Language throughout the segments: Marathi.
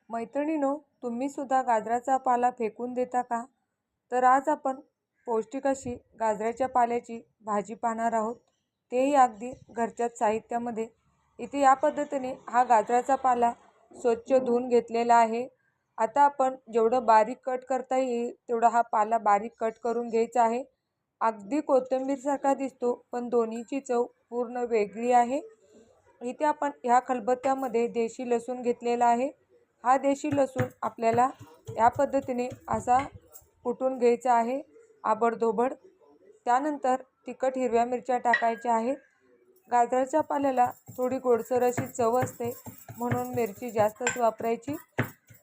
मैत्रिणींनो, तुम्ही सुद्धा गाजराचा पाला फेकून देता का? तर आज आपण पौष्टिक अशी गाजराच्या पाल्याची भाजी पाहणार आहोत, तेही अगदी घरच्याच साहित्यामध्ये. इथे या पद्धतीने हा गाजराचा पाला स्वच्छ धुवून घेतलेला आहे. आता आपण जेवढं बारीक कट करता येईल तेवढा हा पाला बारीक कट करून घ्यायचा आहे. अगदी कोथिंबीरसारखा दिसतो, पण दोन्हीची चव पूर्ण वेगळी आहे. इथे आपण ह्या खलबत्त्यामध्ये देशी लसूण घेतलेला आहे. हा देशी लसूण आपल्याला या पद्धतीने असा कुटून घ्यायचा आहे आबडधोबड. त्यानंतर तिखट हिरव्या मिरच्या टाकायच्या आहेत. गाजराच्या पाल्याला थोडी गोडसर अशी चव असते, म्हणून मिरची जास्तच वापरायची.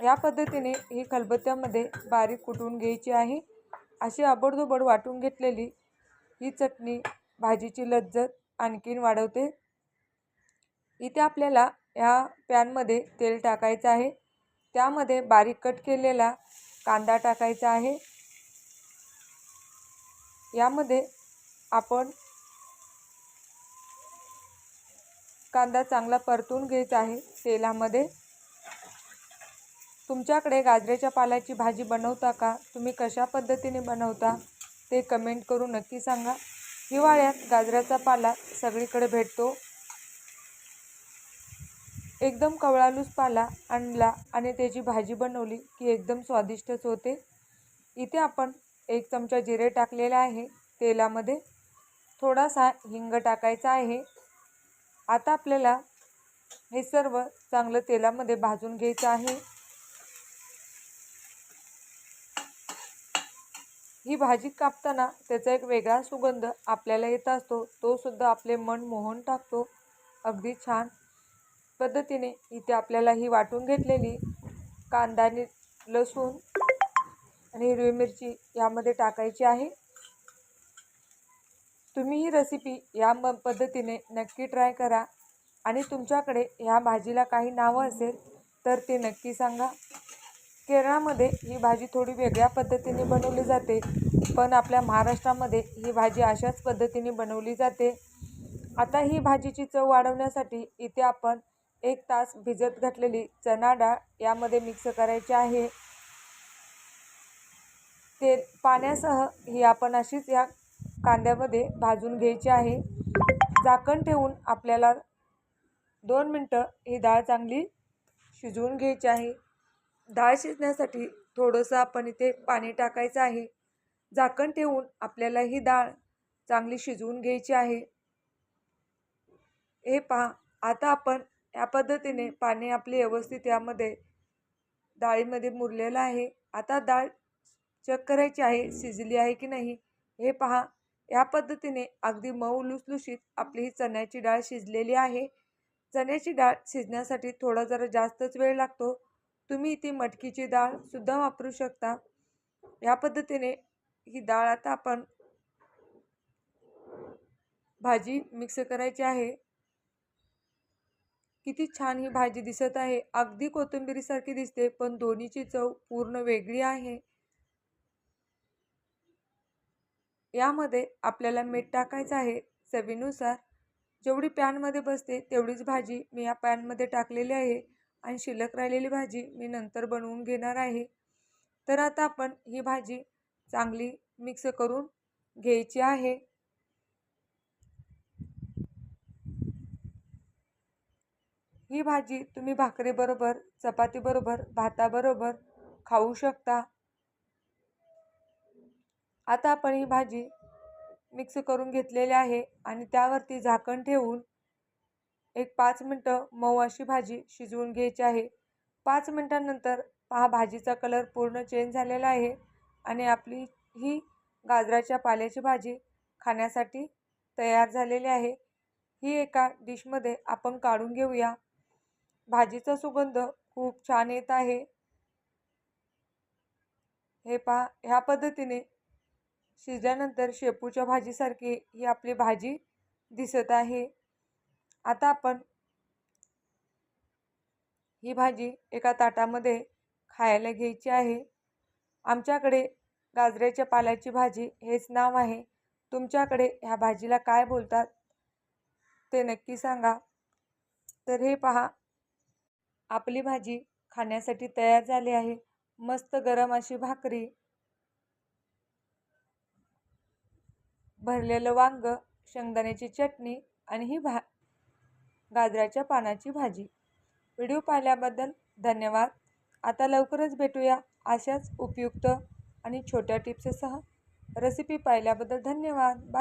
या पद्धतीने ही खलबत्त्यामध्ये बारीक कुटून घ्यायची आहे. अशी आबडधोबड वाटून घेतलेली ही चटणी भाजीची लज्जत आणखीन वाढवते. इथे आपल्याला या पॅनमध्ये तेल टाकायचं आहे. त्यामध्ये बारीक कट केलेला कांदा टाकायचा आहे. यामध्ये आपण कांदा चांगला परतून घ्यायचा आहे तेलामध्ये. तुमच्याकडे गाजराच्या पाल्याची भाजी बनवता का? तुम्ही कशा पद्धतीने बनवता ते कमेंट करून नक्की सांगा. हिवाळ्यात गाजराचा पाला सगळीकडे भेटतो. एकदम कवळालूस पाला आणला आणि त्याची भाजी बनवली की एकदम स्वादिष्टच होते. इथे आपण 1 चमचा जिरे टाकलेले आहे तेलामध्ये. थोडासा हिंग टाकायचा आहे. आता आपल्याला हे सर्व चांगलं तेलामध्ये भाजून घ्यायचं आहे. ही भाजी कापताना त्याचा एक वेगळा सुगंध आपल्याला येत असतो, तो सुद्धा आपले मन मोहून टाकतो. अगदी छान पद्धतीने इथे आपल्याला ही वाटून घेतलेली कांदा, लसूण आणि हिरवी मिरची यामध्ये टाकायची आहे. तुम्ही ही रेसिपी या पद्धतीने नक्की ट्राय करा आणि तुमच्याकडे ह्या भाजीला काही नावं असेल तर ते नक्की सांगा. केरळामध्ये ही भाजी थोडी वेगळ्या पद्धतीने बनवली जाते, पण आपल्या महाराष्ट्रामध्ये ही भाजी अशाच पद्धतीने बनवली जाते. आता ही भाजीची चव वाढवण्यासाठी इथे आपण 1 तास भिजत घातलेली चणा डाळ यामध्ये मिक्स करायची आहे. ते पाण्यासह ही आपण अशीच या कांद्यामध्ये भाजून घ्यायची आहे. झाकण ठेवून आपल्याला 2 मिनटं ही डाळ चांगली शिजवून घ्यायची आहे. डाळ शिजण्यासाठी थोडंसं आपण इथे पाणी टाकायचं आहे. झाकण ठेवून आपल्याला ही डाळ चांगली शिजवून घ्यायची आहे. हे पहा, आता आपण या पद्धतीने पाणी आपले व्यवस्थित यामध्ये डाळीमध्ये मुरलेलं आहे. आता डाळ चेक करायची आहे शिजली आहे की नाही. हे पहा, या पद्धतीने अगदी मऊ लुसलुशीत आपली ही चण्याची डाळ शिजलेली आहे. चण्याची डाळ शिजण्यासाठी थोडा जरा जास्तच वेळ लागतो. तुम्ही इथे मटकीची डाळ सुद्धा वापरू शकता. या पद्धतीने ही डाळ आता आपण भाजी मिक्स करायची आहे. किती छान ही भाजी दिसत आहे. अगदी कोथिंबीरीसारखी दिसते, पण दोन्हीची चव पूर्ण वेगळी आहे. यामध्ये आपल्याला मीठ टाकायचं आहे चवीनुसार. जेवढी पॅनमध्ये बसते तेवढीच भाजी मी या पॅनमध्ये टाकलेली आहे आणि शिल्लक राहिलेली भाजी मी नंतर बनवून घेणार आहे. तर आता आपण ही भाजी चांगली मिक्स करून घ्यायची आहे. ही भाजी तुम्ही भाकरीबरोबर, चपातीबरोबर, भाताबरोबर खाऊ शकता. आता आपण ही भाजी मिक्स करून घेतलेली आहे आणि त्यावरती झाकण ठेवून 5 मिनटं मऊ अशी भाजी शिजवून घ्यायची आहे. 5 मिनटांनंतर पहा, भाजीचा कलर पूर्ण चेंज झालेला आहे आणि आपली ही गाजराच्या पाल्याची भाजी खाण्यासाठी तयार झालेली आहे. ही एका डिशमध्ये आपण काढून घेऊया. भाजीचा सुगंध खूप छान येत आहे. हे पहा, ह्या पद्धतीने शिजल्यानंतर शेपूच्या भाजीसारखी ही आपली भाजी दिसत आहे. आता आपण ही भाजी एका ताटामध्ये खायला घ्यायची आहे. आमच्याकडे गाजराच्या पाल्याची भाजी हेच नाव आहे. तुमच्याकडे ह्या भाजीला काय बोलतात ते नक्की सांगा. तर हे पहा, आपली भाजी खाण्यासाठी तयार झाले आहे. मस्त गरम अशी भाकरी, भरलेलं वांग, शेंगदाण्याची चटणी आणि ही गाजराच्या पानाची भाजी. व्हिडिओ पाहिल्याबद्दल धन्यवाद. आता लवकरच भेटूया अशाच उपयुक्त आणि छोट्या टिप्ससह. रेसिपी पाहिल्याबद्दल धन्यवाद. बाय.